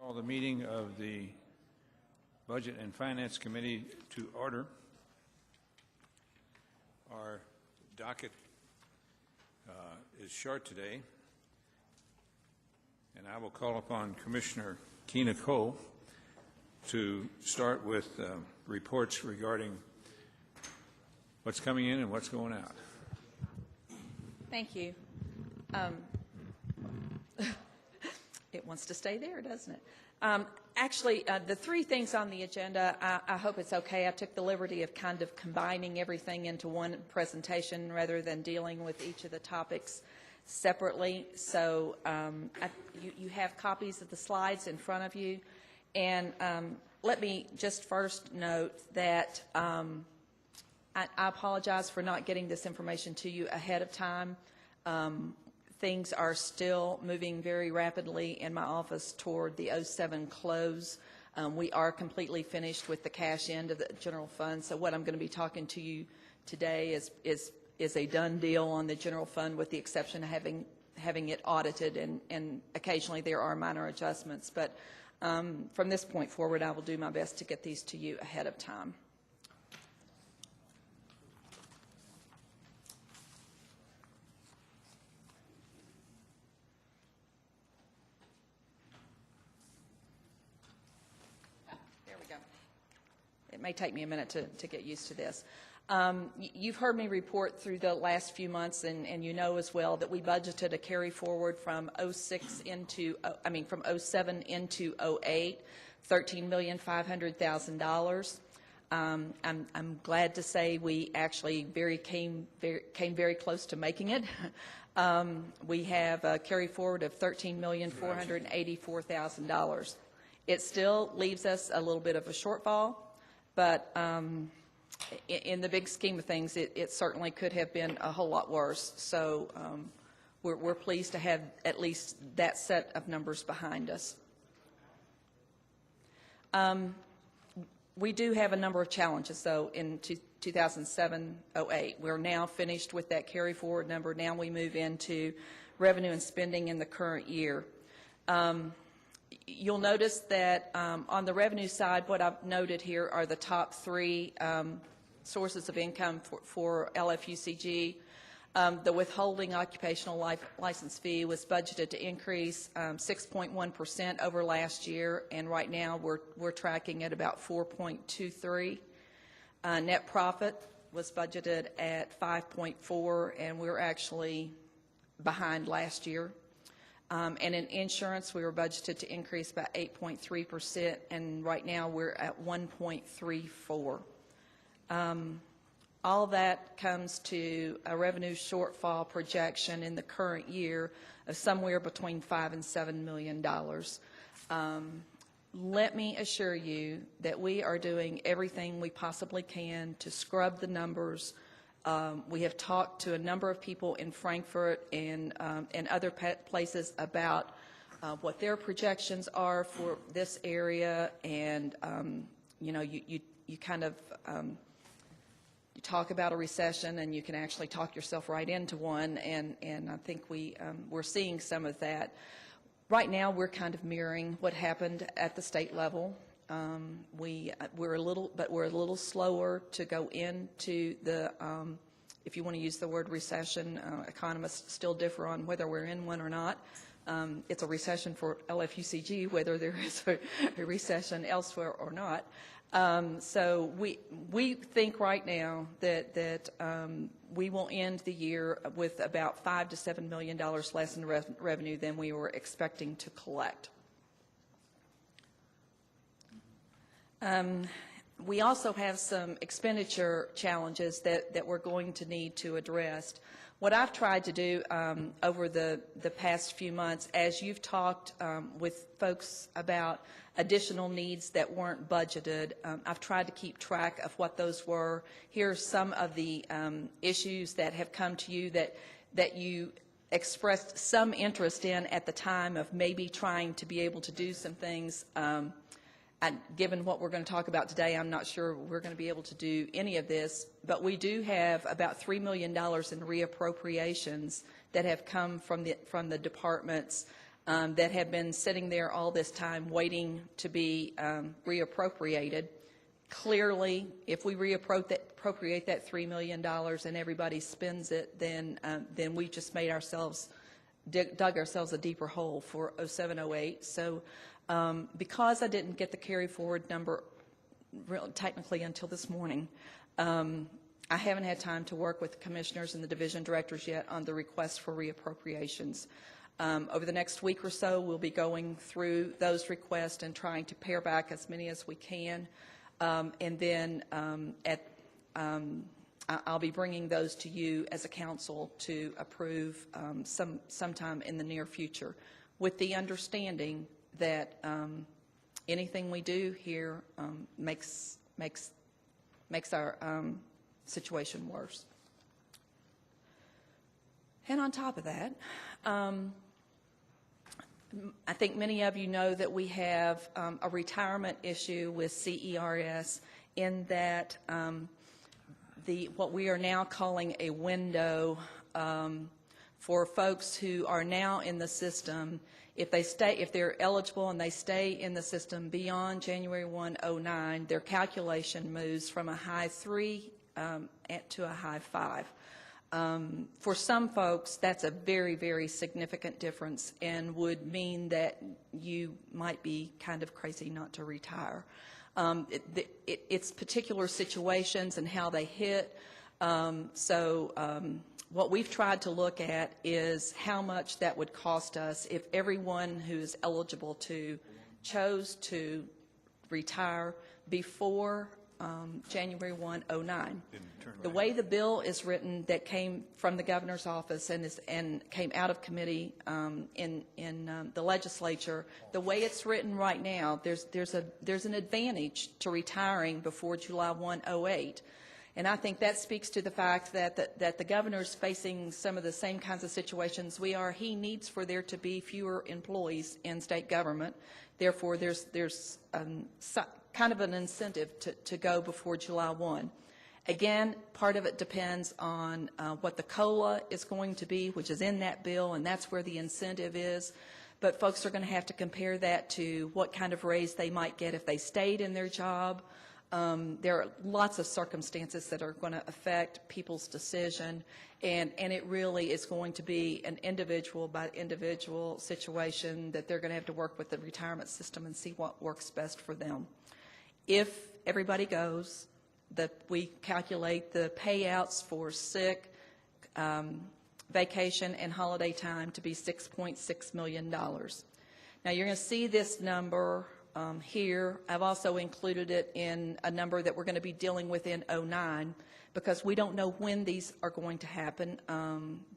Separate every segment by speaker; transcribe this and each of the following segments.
Speaker 1: Call the meeting of the Budget and Finance Committee to order. Our docket is short today, and I will call upon Commissioner Tina Cole to start with reports regarding what's coming in and what's going out.
Speaker 2: Thank you. It wants to stay there, doesn't it? Actually, the three things on the agenda, I hope it's okay. I took the liberty of kind of combining everything into one presentation rather than dealing with each of the topics separately. So you have copies of the slides in front of you. And let me just first note that I apologize for not getting this information to you ahead of time. Things are still moving very rapidly in my office toward the 07 close. We are completely finished with the cash end of the general fund. So what I'm going to be talking to you today is a done deal on the general fund, with the exception of having it audited, and occasionally there are minor adjustments. But from this point forward, I will do my best to get these to you ahead of time. There we go. It may take me a minute to get used to this. You've heard me report through the last few months, and you know as well that we budgeted a carry forward from from 07 into 08, $13,500,000. I'm glad to say we actually came very close to making it. We have a carry forward of $13,484,000. It still leaves us a little bit of a shortfall, but in the big scheme of things, it certainly could have been a whole lot worse. So we're pleased to have at least that set of numbers behind us. We do have a number of challenges, though, in 2007-08. We're now finished with that carry forward number. Now we move into revenue and spending in the current year. You'll notice that on the revenue side, what I've noted here are the top three sources of income for LFUCG. The withholding occupational license fee was budgeted to increase 6.1% over last year, and right now we're tracking at about 4.23. Net profit was budgeted at 5.4, and we're actually behind last year. And in insurance, we were budgeted to increase by 8.3%, and right now we're at 1.34. All that comes to a revenue shortfall projection in the current year of somewhere between $5 and $7 million. Let me assure you that we are doing everything we possibly can to scrub the numbers. We have talked to a number of people in Frankfurt and other places about what their projections are for this area, and you kind of you talk about a recession, and you can actually talk yourself right into one, and I think we're seeing some of that. Right now, we're kind of mirroring what happened at the state level. We're a little slower to go into the, if you want to use the word recession. Economists still differ on whether we're in one or not. It's a recession for LFUCG, whether there is a recession elsewhere or not. So we think right now that we will end the year with about $5 to $7 million less in revenue than we were expecting to collect. We also have some expenditure challenges that we're going to need to address. What I've tried to do over the past few months, as you've talked with folks about additional needs that weren't budgeted, I've tried to keep track of what those were. Here are some of the issues that have come to you that you expressed some interest in at the time of maybe trying to be able to do some things. Given what we're going to talk about today, I'm not sure we're going to be able to do any of this, but we do have about $3 million in reappropriations that have come from the departments that have been sitting there all this time waiting to be reappropriated. Clearly, if we reappropriate that $3 million and everybody spends it, then we just made ourselves, dug ourselves a deeper hole for 07-08. So because I didn't get the carry forward number technically until this morning, I haven't had time to work with the commissioners and the division directors yet on the request for reappropriations. Over the next week or so, we'll be going through those requests and trying to pare back as many as we can. And then I'll be bringing those to you as a council to approve sometime in the near future, with the understanding that anything we do here makes our situation worse. And on top of that, I think many of you know that we have a retirement issue with CERS, in that what we are now calling a window for folks who are now in the system. If they're eligible and they stay in the system beyond January 1, 2009, their calculation moves from a high 3 to a high 5. For some folks, that's a very, very significant difference and would mean that you might be kind of crazy not to retire. It's particular situations and how they hit. What we've tried to look at is how much that would cost us if everyone who's eligible to chose to retire before January 1, 2009. The way the bill is written that came from the governor's office and came out of committee in the legislature, the way it's written right now, there's an advantage to retiring before July 1, 2008. And I think that speaks to the fact that the governor's facing some of the same kinds of situations we are. He needs for there to be fewer employees in state government. Therefore, there's kind of an incentive to go before July 1. Again, part of it depends on what the COLA is going to be, which is in that bill, and that's where the incentive is. But folks are going to have to compare that to what kind of raise they might get if they stayed in their job. There are lots of circumstances that are going to affect people's decision, and it really is going to be an individual by individual situation that they're going to have to work with the retirement system and see what works best for them. If everybody goes, we calculate the payouts for sick, vacation, and holiday time to be $6.6 million. Now, you're going to see this number here. I've also included it in a number that we're going to be dealing with in 2009, because we don't know when these are going to happen.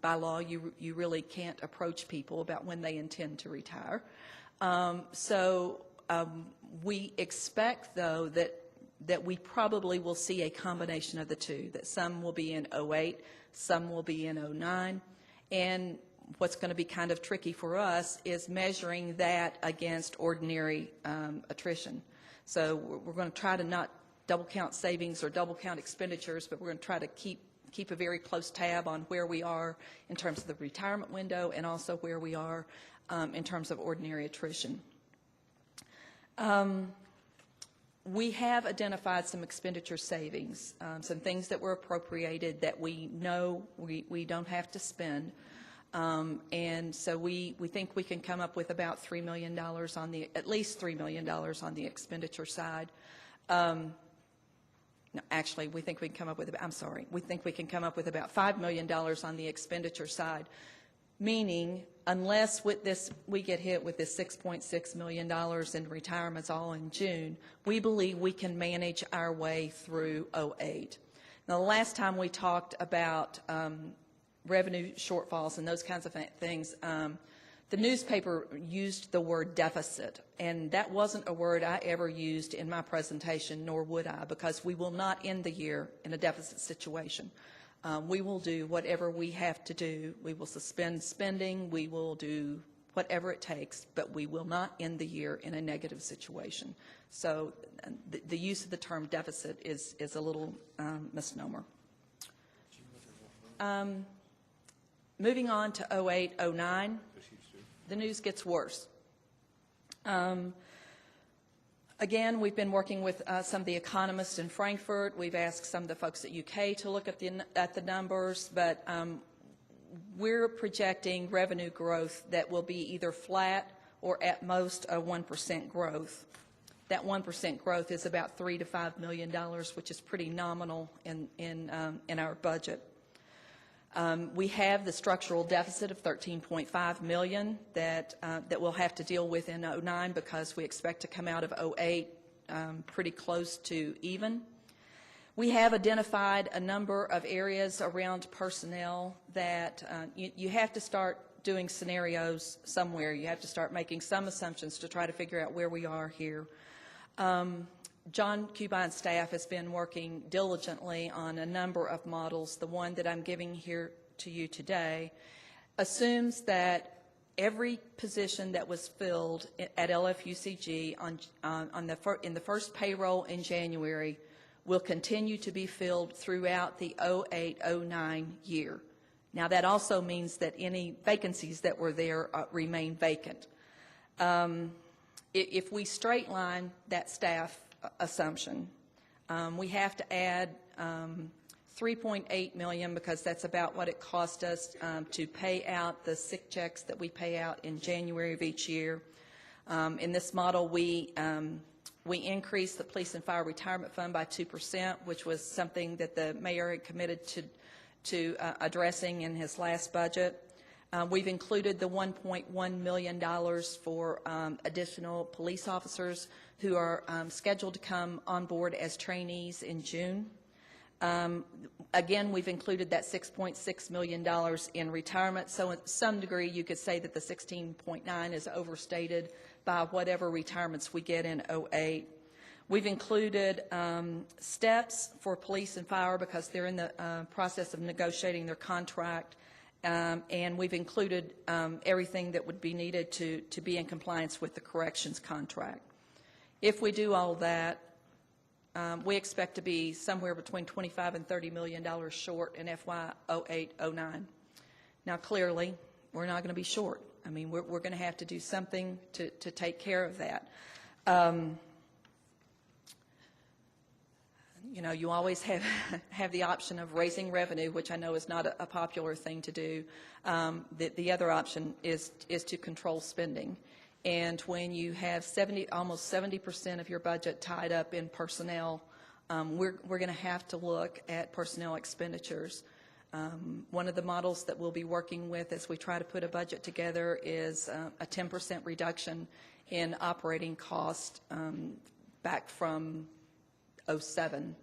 Speaker 2: By law, you really can't approach people about when they intend to retire. We expect, though, that we probably will see a combination of the two, that some will be in 2008, some will be in 2009, and what's going to be kind of tricky for us is measuring that against ordinary attrition. So we're going to try to not double count savings or double count expenditures, but we're going to try to keep a very close tab on where we are in terms of the retirement window and also where we are in terms of ordinary attrition. We have identified some expenditure savings, some things that were appropriated that we know we don't have to spend. And so we think we can come up with about $3 million at least $3 million on the expenditure side. No, actually, we think we can come up with, we think we can come up with about $5 million on the expenditure side, meaning unless with this we get hit with this $6.6 million in retirements all in June, we believe we can manage our way through 2008. Now, the last time we talked about revenue shortfalls and those kinds of things, the newspaper used the word deficit, and that wasn't a word I ever used in my presentation, nor would I, because we will not end the year in a deficit situation. We will do whatever we have to do. We will suspend spending. We will do whatever it takes, but we will not end the year in a negative situation. So the use of the term deficit is a little misnomer. Moving on to 2008, 2009. the news gets worse. Again, we've been working with some of the economists in Frankfurt. We've asked some of the folks at UK to look at the numbers, but we're projecting revenue growth that will be either flat or at most a 1% growth. That 1% growth is about $3 to $5 million, which is pretty nominal in our budget. We have the structural deficit of $13.5 million that we'll have to deal with in 2009 because we expect to come out of 2008 pretty close to even. We have identified a number of areas around personnel that you have to start doing scenarios somewhere. You have to start making some assumptions to try to figure out where we are here. John Cubine's staff has been working diligently on a number of models. The one that I'm giving here to you today assumes that every position that was filled at LFUCG in the first payroll in January will continue to be filled throughout the 2008-09 year. Now, that also means that any vacancies that were there remain vacant. If we straight line that staff assumption, we have to add $3.8 million because that's about what it cost us to pay out the sick checks that we pay out in January of each year. In this model, we increased the police and fire retirement fund by 2%, which was something that the mayor had committed to addressing in his last budget. We've included the $1.1 million for additional police officers who are scheduled to come on board as trainees in June. Again, we've included that $6.6 million in retirement, so in some degree you could say that the 16.9 is overstated by whatever retirements we get in 2008. We've included steps for police and fire because they're in the process of negotiating their contract. And we've included everything that would be needed to be in compliance with the corrections contract. If we do all that, we expect to be somewhere between $25 and $30 million short in FY 08-09. Now, clearly, we're not going to be short. I mean, we're going to have to do something to take care of that. You know, you always have the option of raising revenue, which I know is not a popular thing to do. The other option is to control spending. And when you have almost 70% of your budget tied up in personnel, we're going to have to look at personnel expenditures. One of the models that we'll be working with as we try to put a budget together is a 10% reduction in operating cost back from 2007.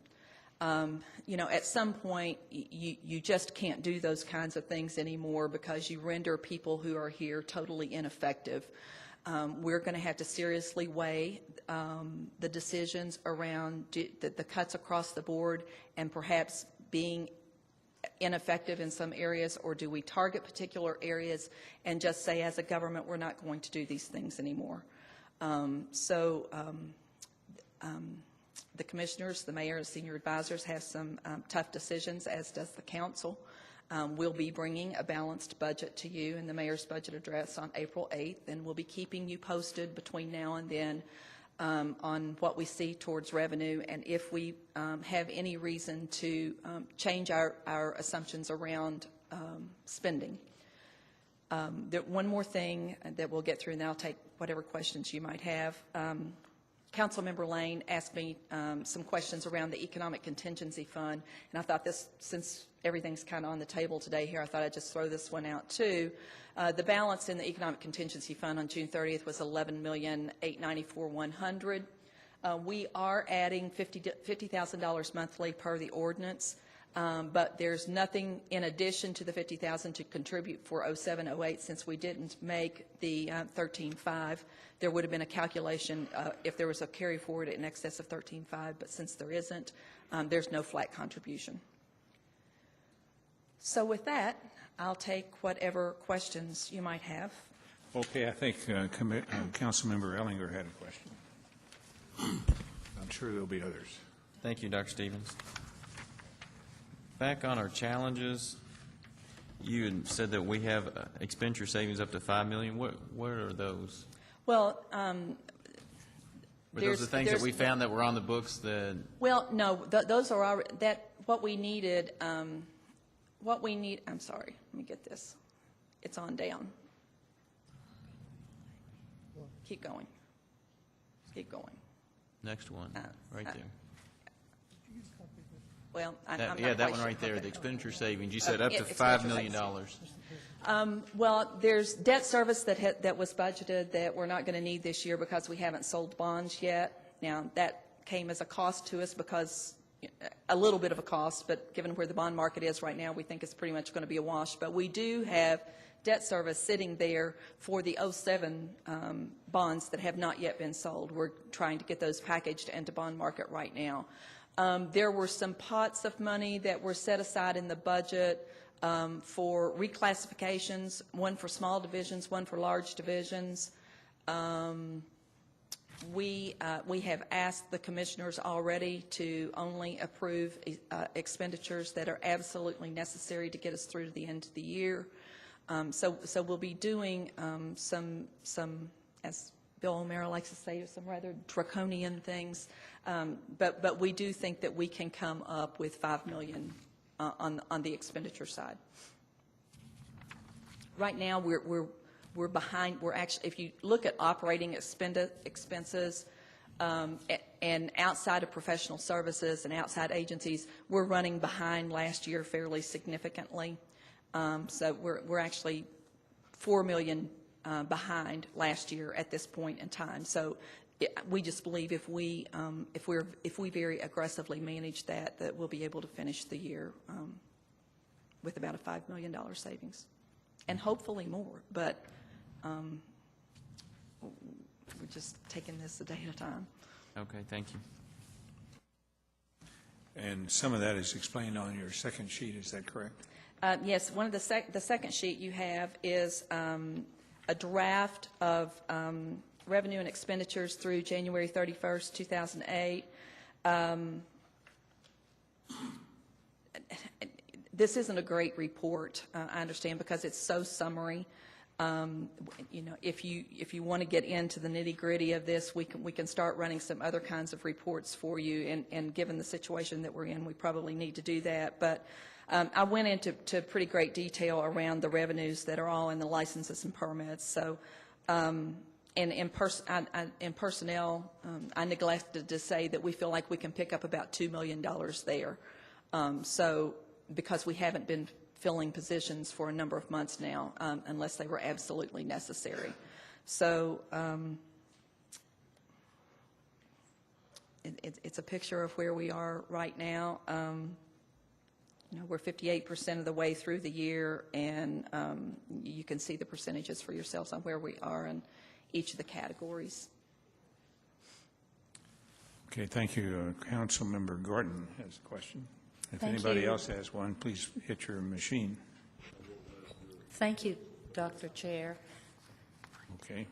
Speaker 2: You know, at some point, you just can't do those kinds of things anymore because you render people who are here totally ineffective. We're going to have to seriously weigh the decisions around the cuts across the board and perhaps being ineffective in some areas, or do we target particular areas and just say as a government we're not going to do these things anymore. The commissioners, the mayor, and senior advisors have some tough decisions, as does the council. We'll be bringing a balanced budget to you in the mayor's budget address on April 8th, and we'll be keeping you posted between now and then on what we see towards revenue and if we have any reason to change our assumptions around spending. One more thing that we'll get through, and then I'll take whatever questions you might have. Councilmember Lane asked me some questions around the Economic Contingency Fund, and I thought this, since everything's kind of on the table today here, I thought I'd just throw this one out too. The balance in the Economic Contingency Fund on June 30th was $11,894,100. We are adding $50,000 monthly per the ordinance, but there's nothing in addition to the $50,000 to contribute for 07-08 since we didn't make the 13.5. There would have been a calculation if there was a carry forward in excess of 13.5, but since there isn't, there's no flat contribution. So with that, I'll take whatever questions you might have.
Speaker 1: Okay, I think Councilmember Ellinger had a question. I'm sure there'll be others.
Speaker 3: Thank you, Dr. Stevens. Back on our challenges, You had said that we have expenditure savings up to $5 million. What are those?
Speaker 2: Well,
Speaker 3: Were those the things that we found that were on the books that?
Speaker 2: well, no, those are already, what we needed, I'm sorry, let me get this. It's on down. Keep going. Keep going.
Speaker 3: Next one, right there.
Speaker 2: Well, I'm not
Speaker 3: Yeah, that
Speaker 2: quite
Speaker 3: one
Speaker 2: sure.
Speaker 3: right there,
Speaker 2: Okay.
Speaker 3: the expenditure savings, you said up to $5
Speaker 2: expenditure
Speaker 3: million.
Speaker 2: Well, there's debt service that was budgeted that we're not going to need this year because we haven't sold bonds yet. Now, that came as a cost to us because, a little bit of a cost, but given where the bond market is right now, we think it's pretty much going to be a wash. But we do have debt service sitting there for the 07 bonds that have not yet been sold. We're trying to get those packaged into bond market right now. There were some pots of money that were set aside in the budget for reclassifications, one for small divisions, one for large divisions. We have asked the commissioners already to only approve expenditures that are absolutely necessary to get us through to the end of the year. So we'll be doing some, as Bill O'Meara likes to say, some rather draconian things. But we do think that we can come up with $5 million on the expenditure side. Right now, we're behind. We're actually, if you look at operating expenses and outside of professional services and outside agencies, we're running behind last year fairly significantly. So we're actually $4 million behind last year at this point in time. So we just believe if we very aggressively manage that we'll be able to finish the year with about a $5 million savings, and hopefully more. But we're just taking this a day at a time.
Speaker 3: Okay, thank you.
Speaker 1: And some of that is explained on your second sheet, is that correct?
Speaker 2: Yes, one of the second sheet you have is a draft of revenue and expenditures through January 31st, 2008. This isn't a great report, I understand, because it's so summary. You know, if you want to get into the nitty-gritty of this, we can start running some other kinds of reports for you, and given the situation that we're in, we probably need to do that. But I went into pretty great detail around the revenues that are all in the licenses and permits. So, in personnel, I neglected to say that we feel like we can pick up about $2 million there. So, because we haven't been filling positions for a number of months now, unless they were absolutely necessary. So, it's a picture of where we are right now. You know, we're 58% of the way through the year, and you can see the percentages for yourselves on where we are in each of the categories.
Speaker 1: Okay, thank you. Councilmember Gordon has a question. If
Speaker 4: Thank
Speaker 1: anybody
Speaker 4: you.
Speaker 1: else has one, please hit your machine.
Speaker 4: Thank you, Dr. Chair.
Speaker 1: Okay.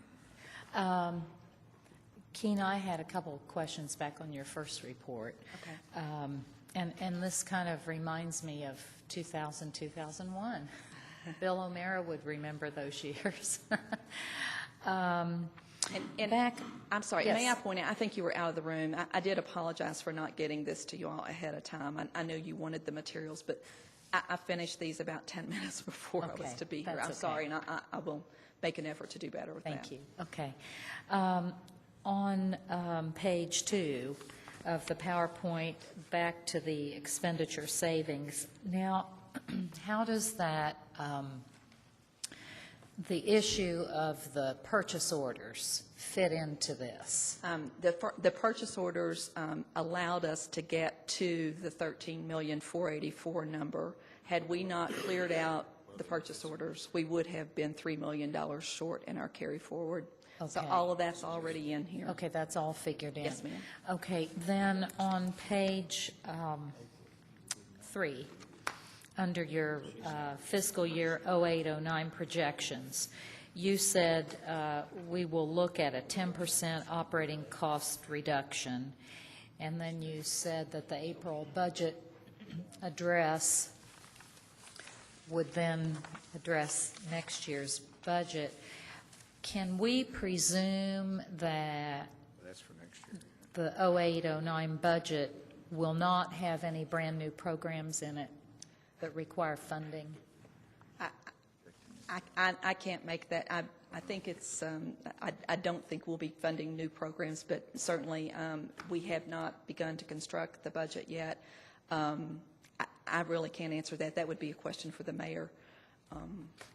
Speaker 4: Keene, I had a couple of questions back on your first report.
Speaker 2: Okay.
Speaker 4: And this kind of reminds me of 2000, 2001. Bill O'Meara would remember those years.
Speaker 2: And
Speaker 4: back,
Speaker 2: I'm sorry,
Speaker 4: yes.
Speaker 2: may I point out, I think you were out of the room. I did apologize for not getting this to you all ahead of time. I know you wanted the materials, but I finished these about 10 minutes before I was
Speaker 4: Okay,
Speaker 2: to be here.
Speaker 4: that's
Speaker 2: I'm
Speaker 4: okay.
Speaker 2: sorry, and I will make an effort to do better with that.
Speaker 4: Thank you. Okay. On page 2 of the PowerPoint, back to the expenditure savings. Now, how does that, the issue of the purchase orders fit into this?
Speaker 2: The purchase orders allowed us to get to the $13,484,000 number. Had we not cleared out the purchase orders, we would have been $3 million short in our carry forward. So
Speaker 4: Okay.
Speaker 2: all of that's already in here.
Speaker 4: Okay, that's all figured in.
Speaker 2: Yes, ma'am.
Speaker 4: Okay, then on page 3, under your fiscal year 08-09 projections, you said we will look at a 10% operating cost reduction, and then you said that the April budget address would then address next year's budget. Can we presume that
Speaker 1: That's for next year.
Speaker 4: the 08-09 budget will not have any brand-new programs in it that require funding?
Speaker 2: I can't make that. I think it's, I don't think we'll be funding new programs, but certainly we have not begun to construct the budget yet. I really can't answer that. That would be a question for the mayor.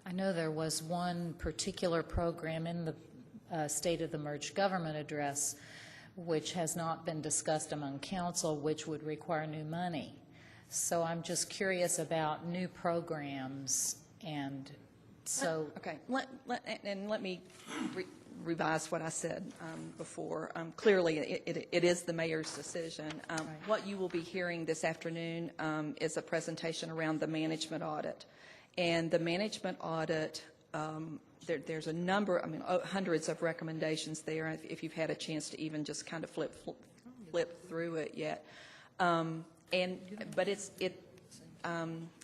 Speaker 4: I know there was one particular program in the State of the Merged Government Address which has not been discussed among council, which would require new money. So I'm just curious about new programs, and so...
Speaker 2: Okay, let me revise what I said before. Clearly, it is the mayor's decision. What you will be hearing this afternoon is a presentation around the management audit. And the management audit, there's a number, hundreds of recommendations there, if you've had a chance to even just kind of flip through it yet. But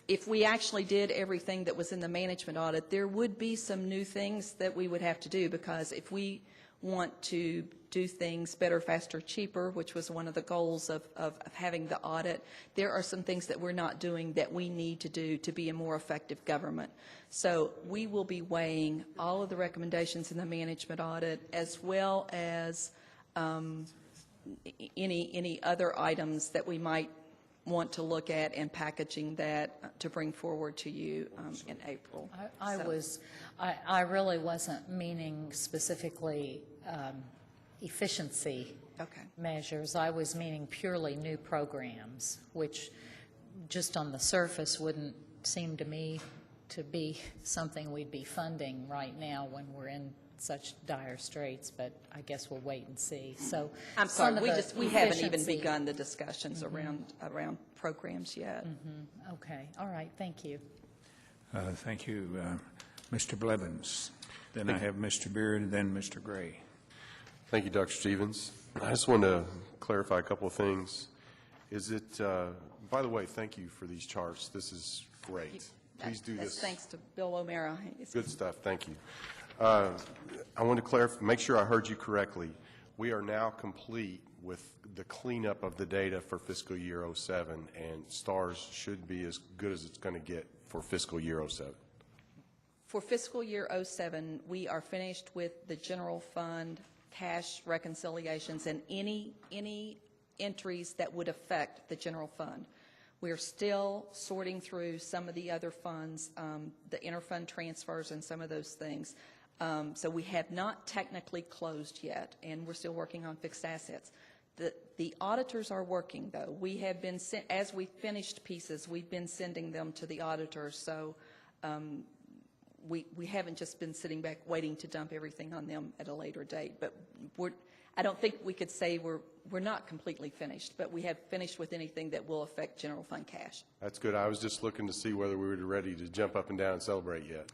Speaker 2: if we actually did everything that was in the management audit, there would be some new things that we would have to do, because if we want to do things better, faster, cheaper, which was one of the goals of having the audit, there are some things that we're not doing that we need to do to be a more effective government. So we will be weighing all of the recommendations in the management audit, as well as any other items that we might want to look at, and packaging that to bring forward to you in April.
Speaker 4: I really wasn't meaning specifically efficiency measures. I was meaning purely new programs, which just on the surface wouldn't seem to me to be something we'd be funding right now when we're in such dire straits, but I guess we'll wait and see. So
Speaker 2: I'm sorry, we haven't even begun the discussions around programs yet.
Speaker 4: Okay, all right, thank you.
Speaker 1: Thank you, Mr. Blevins. Then I have Mr. Beard, and then Mr. Gray.
Speaker 5: Thank you, Dr. Stevens. I just want to clarify a couple of things. Is it, by the way, thank you for these charts. This is great. Please do
Speaker 2: That's
Speaker 5: this.
Speaker 2: thanks to Bill O'Mara.
Speaker 5: Good stuff. Thank you. I want to clarify, make sure I heard you correctly. We are now complete with the cleanup of the data for fiscal year 07, and STARS should be as good as it's going to get for fiscal year 07.
Speaker 2: For fiscal year 07, we are finished with the general fund cash reconciliations and any entries that would affect the general fund. We're still sorting through some of the other funds, the interfund transfers and some of those things. So we have not technically closed yet, and we're still working on fixed assets. The auditors are working, though. We have been, as we finished pieces, we've been sending them to the auditors. So we haven't just been sitting back waiting to dump everything on them at a later date. But I don't think we could say we're not completely finished, but we have finished with anything that will affect general fund cash.
Speaker 5: That's good. I was just looking to see whether we were ready to jump up and down and celebrate yet.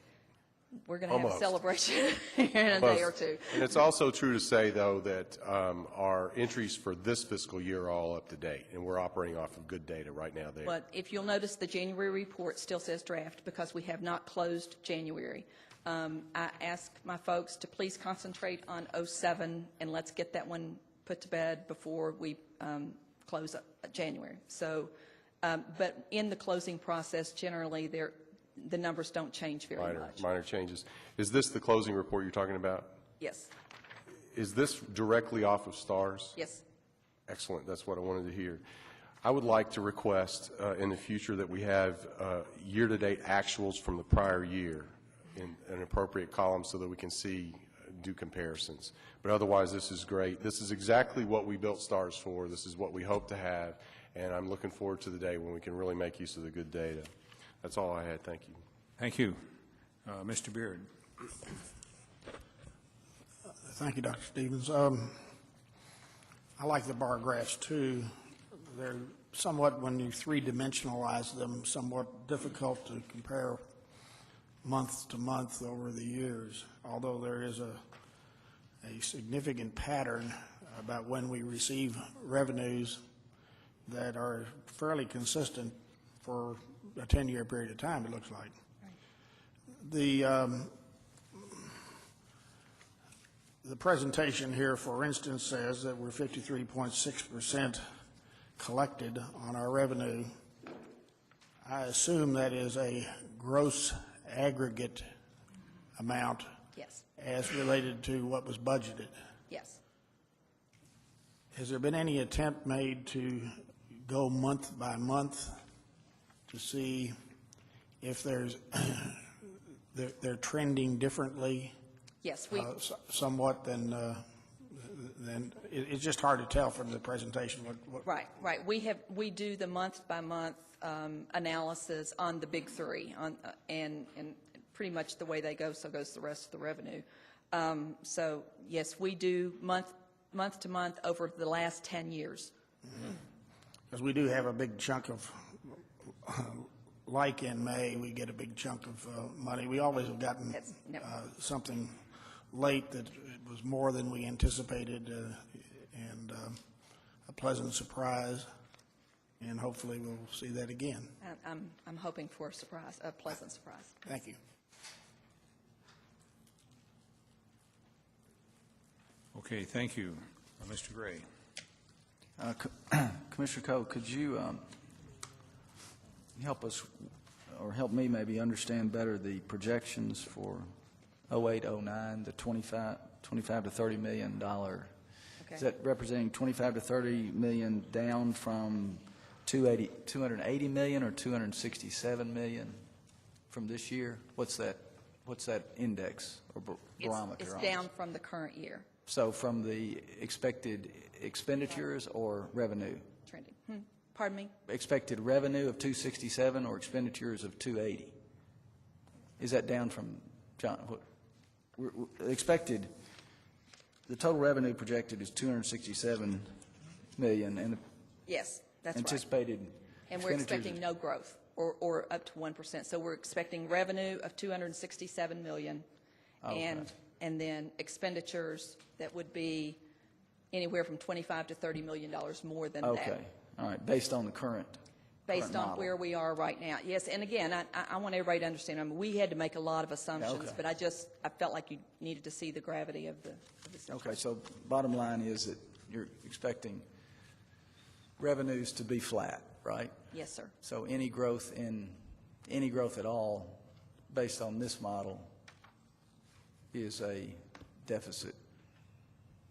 Speaker 2: We're going to have a celebration in a day or two.
Speaker 5: And it's also true to say, though, that our entries for this fiscal year are all up to date, and we're operating off of good data right now there.
Speaker 2: But if you'll notice, the January report still says draft because we have not closed January. I ask my folks to please concentrate on 07, and let's get that one put to bed before we close up January. So, but in the closing process, generally, the numbers don't change very much.
Speaker 5: Minor changes. Is this the closing report you're talking about?
Speaker 2: Yes.
Speaker 5: Is this directly off of STARS?
Speaker 2: Yes.
Speaker 5: Excellent. That's what I wanted to hear. I would like to request in the future that we have year-to-date actuals from the prior year in an appropriate column so that we can do comparisons. But otherwise, this is great. This is exactly what we built STARS for. This is what we hope to have, and I'm looking forward to the day when we can really make use of the good data. That's all I had. Thank you.
Speaker 1: Thank you. Mr. Beard.
Speaker 6: Thank you, Dr. Stevens. I like the bar graphs, too. They're somewhat, when you three-dimensionalize them, somewhat difficult to compare month to month over the years, although there is a significant pattern about when we receive revenues that are fairly consistent for a 10-year period of time, it looks like. The presentation here, for instance, says that we're 53.6% collected on our revenue. I assume that is a gross aggregate amount
Speaker 2: Yes,
Speaker 6: as related to what was budgeted.
Speaker 2: yes.
Speaker 6: Has there been any attempt made to go month by month to see if there's, they're trending differently
Speaker 2: Yes, we,
Speaker 6: somewhat than it's just hard to tell from the presentation what.
Speaker 2: right. We do the month-by-month analysis on the big three, and pretty much the way they go, so goes the rest of the revenue. So, yes, we do month to month over the last 10 years.
Speaker 6: Because we do have a big chunk of, like in May, we get a big chunk of money. We always have gotten
Speaker 2: No.
Speaker 6: something late that it was more than we anticipated, and a pleasant surprise, and hopefully we'll see that again.
Speaker 2: I'm hoping for a surprise, a pleasant surprise.
Speaker 6: Thank you.
Speaker 1: Okay, thank you. Mr. Gray.
Speaker 7: Commissioner Coe, could you help us, or help me maybe understand better the projections for 08, 09, the 25 to $30 million?
Speaker 2: Okay.
Speaker 7: Is that representing 25 to 30 million down from 280 million or 267 million from this year? What's that index or barometer?
Speaker 2: It's
Speaker 7: on
Speaker 2: down
Speaker 7: it?
Speaker 2: from the current year,
Speaker 7: So from the expected expenditures or revenue?
Speaker 2: trending. Pardon me?
Speaker 7: Expected revenue of 267 or expenditures of 280? Is that down from, John, expected, the total revenue projected is 267 million, and the
Speaker 2: Yes, that's right.
Speaker 7: anticipated
Speaker 2: And we're
Speaker 7: expenditures
Speaker 2: expecting no growth, or up to 1%. So we're expecting revenue of 267 million, and then expenditures that would be anywhere from 25 to $30 million more than that.
Speaker 7: Okay, all right, based on the current
Speaker 2: Based on
Speaker 7: model.
Speaker 2: where we are right now. Yes, and again, I want everybody to understand, I mean, we had to make a lot of assumptions,
Speaker 7: Okay.
Speaker 2: but I felt like you needed to see the gravity of the situation.
Speaker 7: Okay, so bottom line is that you're expecting revenues to be flat, right?
Speaker 2: Yes, sir.
Speaker 7: So any growth at all, based on this model, is a deficit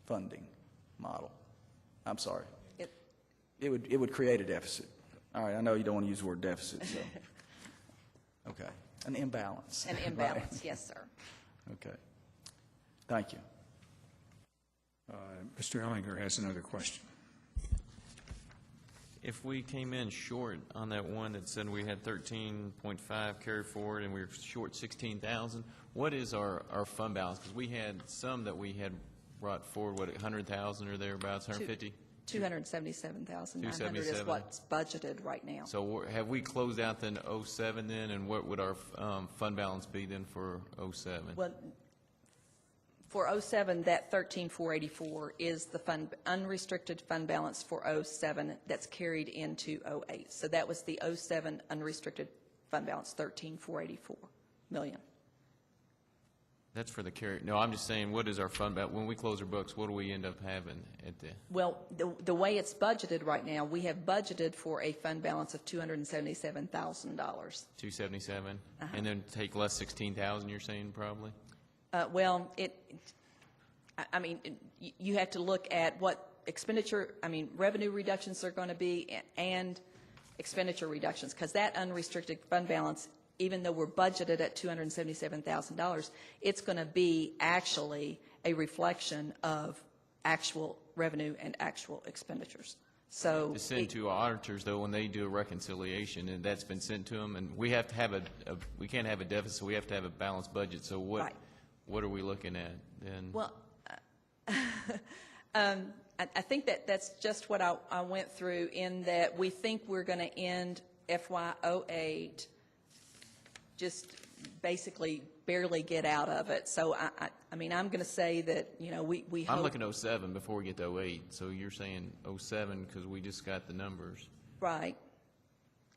Speaker 7: funding model. I'm sorry. It would create a deficit. All right, I know you don't want to use the word deficit, so. Okay, an imbalance.
Speaker 2: An
Speaker 7: right?
Speaker 2: imbalance, yes, sir.
Speaker 7: Okay. Thank you.
Speaker 1: Mr. Ellinger has another question.
Speaker 3: If we came in short on that one that said we had 13.5 carry forward and we were short 16,000, what is our fund balance? Because we had some that we had brought forward, what, 100,000 or thereabouts, 150?
Speaker 2: 277,900 is
Speaker 3: 277.
Speaker 2: what's budgeted right now.
Speaker 3: So have we closed out then 07 then, and what would our fund balance be then for 07?
Speaker 2: Well, for 07, that 13,484 is the unrestricted fund balance for 07 that's carried into 08. So that was the 07 unrestricted fund balance, 13,484 million.
Speaker 3: That's for the carry. No, I'm just saying, what is our fund balance? When we close our books, what do we end up having at the?
Speaker 2: Well, the way it's budgeted right now, we have budgeted for a fund balance of $277,000.
Speaker 3: 277? And then take less 16,000, you're saying, probably?
Speaker 2: Well, you have to look at what revenue reductions are going to be and expenditure reductions, because that unrestricted fund balance, even though we're budgeted at $277,000, it's going to be actually a reflection of actual revenue and actual expenditures. So
Speaker 3: To send to auditors, though, when they do a reconciliation, and that's been sent to them, and we have to have we can't have a deficit, we have to have a balanced budget. So
Speaker 2: Right.
Speaker 3: What are we looking at then?
Speaker 2: Well, I think that's just what I went through, in that we think we're going to end FY08 just basically barely get out of it. So, I'm going to say that, we hope.
Speaker 3: I'm looking at 07 before we get to 08, so you're saying 07 because we just got the numbers.
Speaker 2: Right.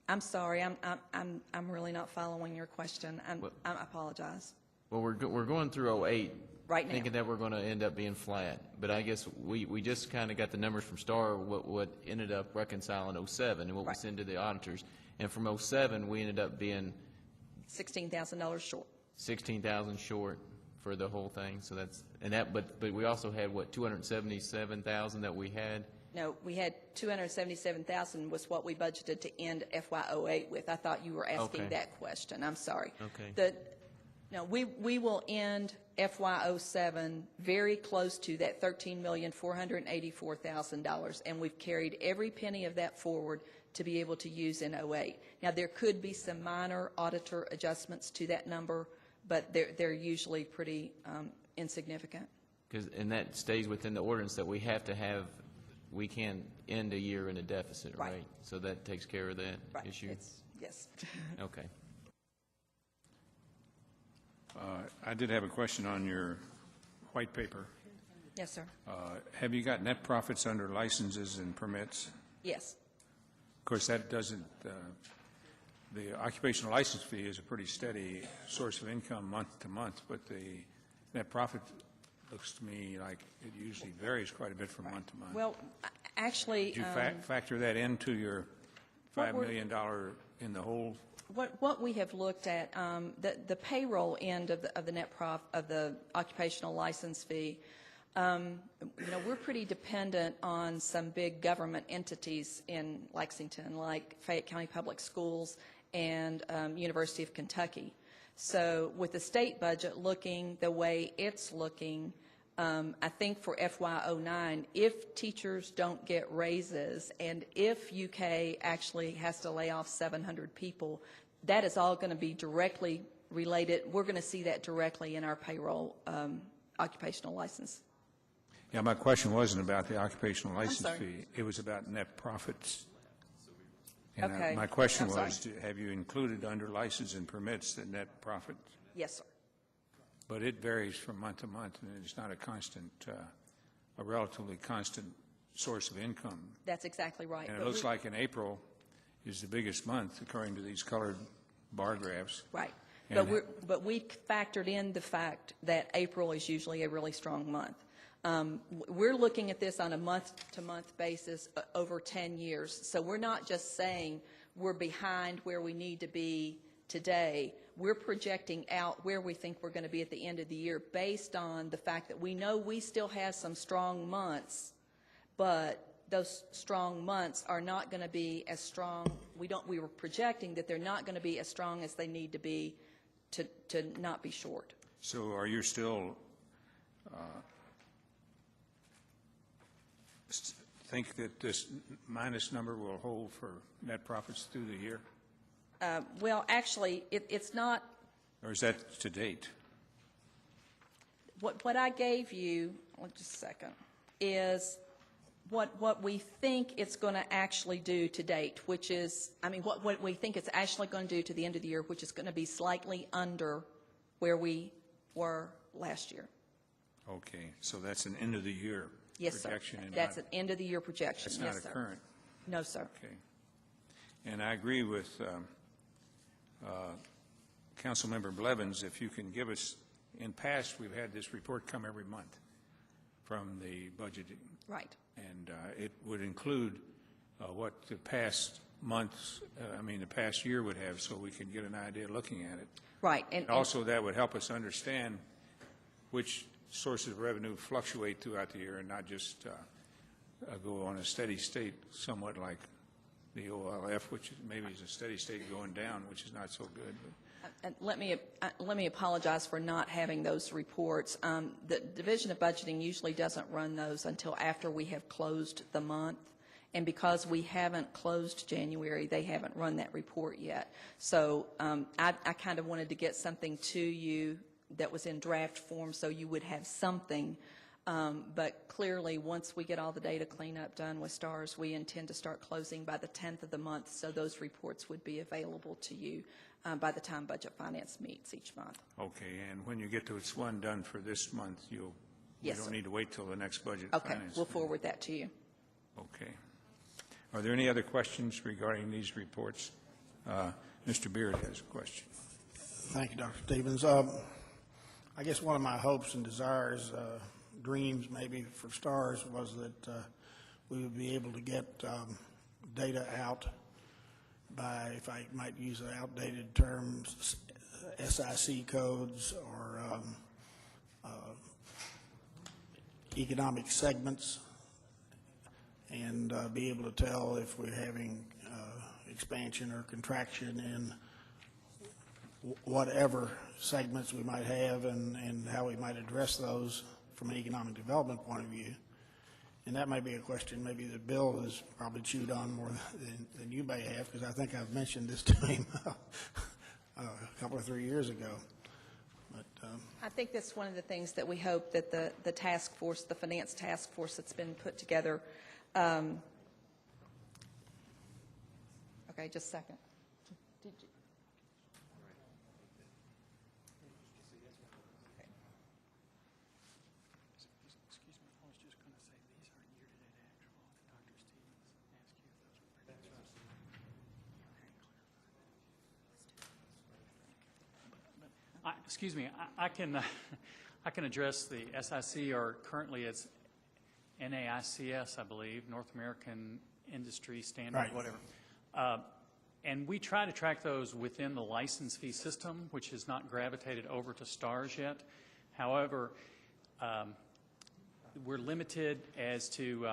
Speaker 2: I'm sorry, I'm really not following your question. I apologize.
Speaker 3: Well, we're going through '08.
Speaker 2: Right now.
Speaker 3: Thinking that we're going to end up being flat. But I guess we just kind of got the numbers from STAR, what ended up reconciling '07 and what we
Speaker 2: Right.
Speaker 3: sent to the auditors. And from '07, we ended up being
Speaker 2: $16,000 short.
Speaker 3: 16,000 short for the whole thing. So but we also had, what, 277,000 that we had?
Speaker 2: No, we had 277,000 was what we budgeted to end FY08 with. I thought you were asking
Speaker 3: Okay.
Speaker 2: that question. I'm sorry.
Speaker 3: Okay.
Speaker 2: No, we will end FY07 very close to that $13,484,000, and we've carried every penny of that forward to be able to use in '08. Now, there could be some minor auditor adjustments to that number, but they're usually pretty insignificant.
Speaker 3: And that stays within the ordinance that we have to have, we can't end a year in a deficit,
Speaker 2: Right.
Speaker 3: right? So that takes care of that
Speaker 2: Right.
Speaker 3: issue?
Speaker 2: Yes.
Speaker 3: Okay.
Speaker 1: I did have a question on your white paper.
Speaker 2: Yes, sir.
Speaker 1: Have you got net profits under licenses and permits?
Speaker 2: Yes.
Speaker 1: Of course, that doesn't, the occupational license fee is a pretty steady source of income month to month, but the net profit looks to me like it usually varies quite a bit from month to month.
Speaker 2: Well, actually,
Speaker 1: Did you factor that into your
Speaker 2: what
Speaker 1: $5
Speaker 2: we're-
Speaker 1: million in the whole?
Speaker 2: what we have looked at, the payroll end of the net of the occupational license fee, we're pretty dependent on some big government entities in Lexington, like Fayette County Public Schools and University of Kentucky. So with the state budget looking the way it's looking, I think for FY09, if teachers don't get raises and if UK actually has to lay off 700 people, that is all going to be directly related. We're going to see that directly in our payroll occupational license.
Speaker 1: Yeah, my question wasn't about the occupational license
Speaker 2: sorry.
Speaker 1: fee. It was about net profits. And
Speaker 2: Okay.
Speaker 1: my question
Speaker 2: I'm sorry.
Speaker 1: was, have you included under license and permits the net profit?
Speaker 2: Yes, sir.
Speaker 1: But it varies from month to month, and it's not a constant, a relatively constant source of income.
Speaker 2: That's exactly right.
Speaker 1: And it
Speaker 2: But
Speaker 1: looks
Speaker 2: we-
Speaker 1: like in April is the biggest month, according to these colored bar graphs.
Speaker 2: Right.
Speaker 1: And-
Speaker 2: But we factored in the fact that April is usually a really strong month. We're looking at this on a month-to-month basis over 10 years. So we're not just saying we're behind where we need to be today. We're projecting out where we think we're going to be at the end of the year based on the fact that we know we still have some strong months, but those strong months are not going to be as strong. We were projecting that they're not going to be as strong as they need to be to not be short.
Speaker 1: So are you still think that this minus number will hold for net profits through the year?
Speaker 2: Well, actually, it's not.
Speaker 1: Or is that to date?
Speaker 2: What I gave you, just a second, is what we think it's going to actually do to date, which is, what we think it's actually going to do to the end of the year, which is going to be slightly under where we were last year.
Speaker 1: Okay, so that's an end of the year
Speaker 2: Yes, sir.
Speaker 1: projection. And
Speaker 2: That's
Speaker 1: not-
Speaker 2: an end of the year projection.
Speaker 1: That's
Speaker 2: Yes,
Speaker 1: not a
Speaker 2: sir.
Speaker 1: current.
Speaker 2: No, sir.
Speaker 1: Okay. And I agree with Councilmember Blevins, if you can give us, in past, we've had this report come every month from the budgeting,
Speaker 2: Right.
Speaker 1: and it would include what the past months, the past year would have, so we can get an idea looking at it.
Speaker 2: Right.
Speaker 1: And also, that would help us understand which sources of revenue fluctuate throughout the year and not just go on a steady state, somewhat like the OLF, which maybe is a steady state going down, which is not so good.
Speaker 2: And let me apologize for not having those reports. The Division of Budgeting usually doesn't run those until after we have closed the month. And because we haven't closed January, they haven't run that report yet. So I kind of wanted to get something to you that was in draft form so you would have something. But clearly, once we get all the data cleanup done with STARS, we intend to start closing by the 10th of the month, so those reports would be available to you by the time Budget Finance meets each month.
Speaker 1: Okay, and when you get to this one done for this month, you
Speaker 2: Yes,
Speaker 1: don't
Speaker 2: sir.
Speaker 1: need to wait till the next budget.
Speaker 2: Okay,
Speaker 1: finance
Speaker 2: we'll
Speaker 1: meeting.
Speaker 2: forward that to you.
Speaker 1: Okay. Are there any other questions regarding these reports? Mr. Beard has a question.
Speaker 6: Thank you, Dr. Stevens. I guess one of my hopes and desires, dreams maybe for STARS, was that we would be able to get data out by, if I might use an outdated term, SIC codes or economic segments, and be able to tell if we're having expansion or contraction in whatever segments we might have, and how we might address those from an economic development point of view. And that might be a question maybe that Bill has probably chewed on more than you may have, because I think I've mentioned this to him a couple or 3 years ago. But
Speaker 2: I think that's one of the things that we hope that the task force, the finance task force that's been put together. Okay, just a second. Did you? Okay.
Speaker 8: Excuse me, I was just going to say, these are year-to-date actual that Dr. Stevens asked you if those were predictions. Excuse me, I can address the SIC, or currently it's NAICS, I believe, North American Industry Standard,
Speaker 6: Right.
Speaker 8: whatever. And we try to track those within the license fee system, which has not gravitated over to STARS yet. However, we're limited as to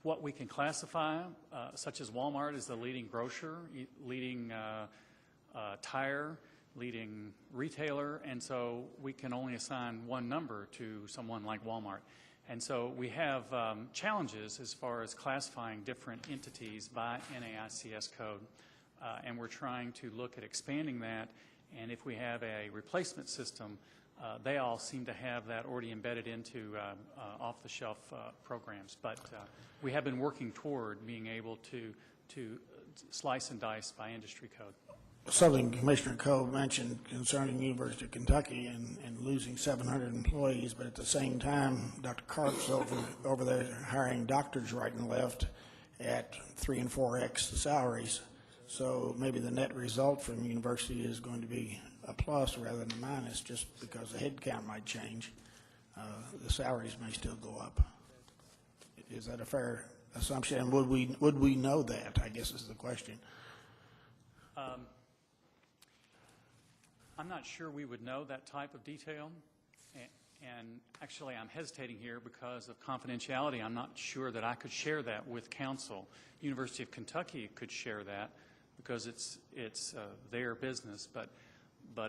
Speaker 8: what we can classify, such as Walmart is the leading grocer, leading tire, leading retailer, and so we can only assign one number to someone like Walmart. And so we have challenges as far as classifying different entities by NAICS code, and we're trying to look at expanding that. And if we have a replacement system, they all seem to have that already embedded into off-the-shelf programs. But we have been working toward being able to slice and dice by industry code.
Speaker 6: something Commissioner Cove mentioned concerning University of Kentucky and losing 700 employees, but at the same time, Dr. Karp's over there hiring doctors right and left at 3 and 4x the salaries. So maybe the net result from the university is going to be a plus rather than a minus, just because the head count might change. The salaries may still go up. Is that a fair assumption? And would we know that, I guess is the question.
Speaker 8: I'm not sure we would know that type of detail, and actually I'm hesitating here because of confidentiality. I'm not sure that I could share that with counsel. University of Kentucky could share that because it's their business, but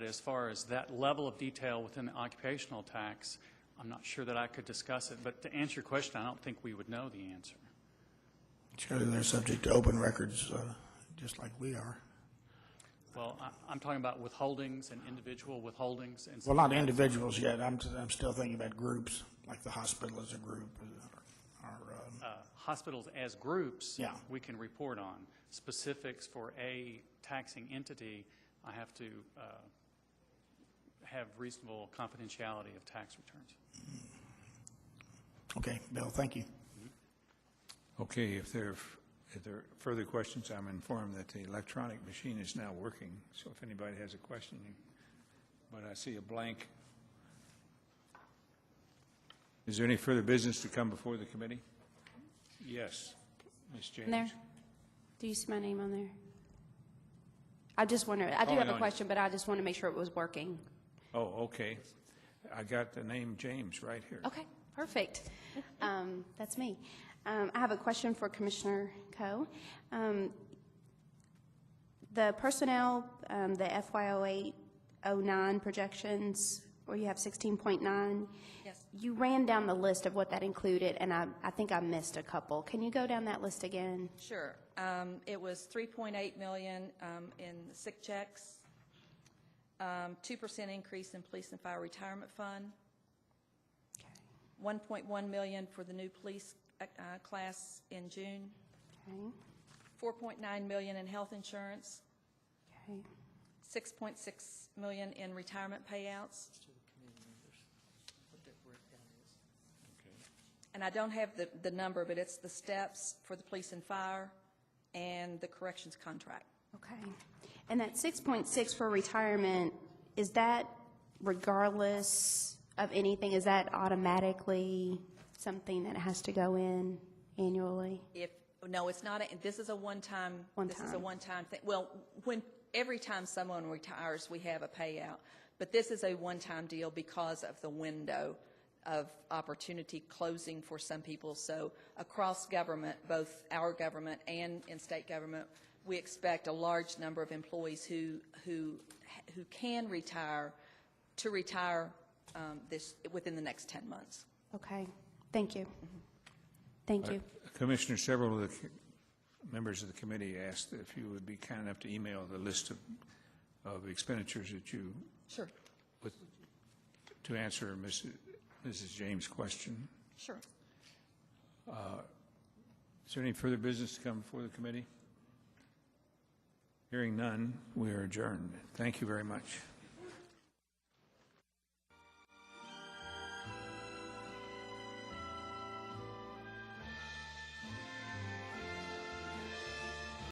Speaker 8: as far as that level of detail within the occupational tax, I'm not sure that I could discuss it. But to answer your question, I don't think we would know the answer.
Speaker 6: Surely they're subject to open records, just like we are.
Speaker 8: Well, I'm talking about withholdings and individual withholdings. And
Speaker 6: Well, not individuals yet. I'm still thinking about groups, like the hospital as a group.
Speaker 8: Hospitals as groups,
Speaker 6: Yeah.
Speaker 8: we can report on. Specifics for a taxing entity, I have to have reasonable confidentiality of tax returns.
Speaker 6: Okay, Bill, thank you.
Speaker 1: Okay, if there are further questions, I'm informed that the electronic machine is now working, so if anybody has a question, but I see a blank. Is there any further business to come before the committee? Yes, Ms. James.
Speaker 9: There. Do you see my name on there? I just wonder, I do
Speaker 1: Oh,
Speaker 9: have
Speaker 1: no,
Speaker 9: a question, but I just want to make sure it was working.
Speaker 1: Oh, okay. I got the name James right here.
Speaker 9: Okay, perfect. That's me. I have a question for Commissioner Coe. The personnel, the FY08-09 projections, where you have 16.9.
Speaker 2: Yes.
Speaker 9: You ran down the list of what that included, and I think I missed a couple. Can you go down that list again?
Speaker 2: Sure. It was $3.8 million in sick checks, 2% increase in police and fire retirement fund, $1.1 million for the new police class in June,
Speaker 9: Okay,
Speaker 2: $4.9 million in health insurance,
Speaker 9: okay.
Speaker 2: $6.6 million in retirement payouts. And I don't have the number, but it's the steps for the police and fire and the corrections contract.
Speaker 9: Okay. And that 6.6 for retirement, is that regardless of anything? Is that automatically something that has to go in annually?
Speaker 2: No, it's not, this is a one-time. This is a
Speaker 9: One-time.
Speaker 2: one-time thing. Well, every time someone retires, we have a payout. But this is a one-time deal because of the window of opportunity closing for some people. So across government, both our government and in state government, we expect a large number of employees who can retire to retire within the next 10 months.
Speaker 9: Okay. Thank you. Thank you.
Speaker 1: Commissioner, several of the members of the committee asked if you would be kind enough to email the list of expenditures that you,
Speaker 2: Sure.
Speaker 1: to answer Mrs. James' question.
Speaker 2: Sure.
Speaker 1: Is there any further business to come before the committee? Hearing none, we are adjourned. Thank you very much.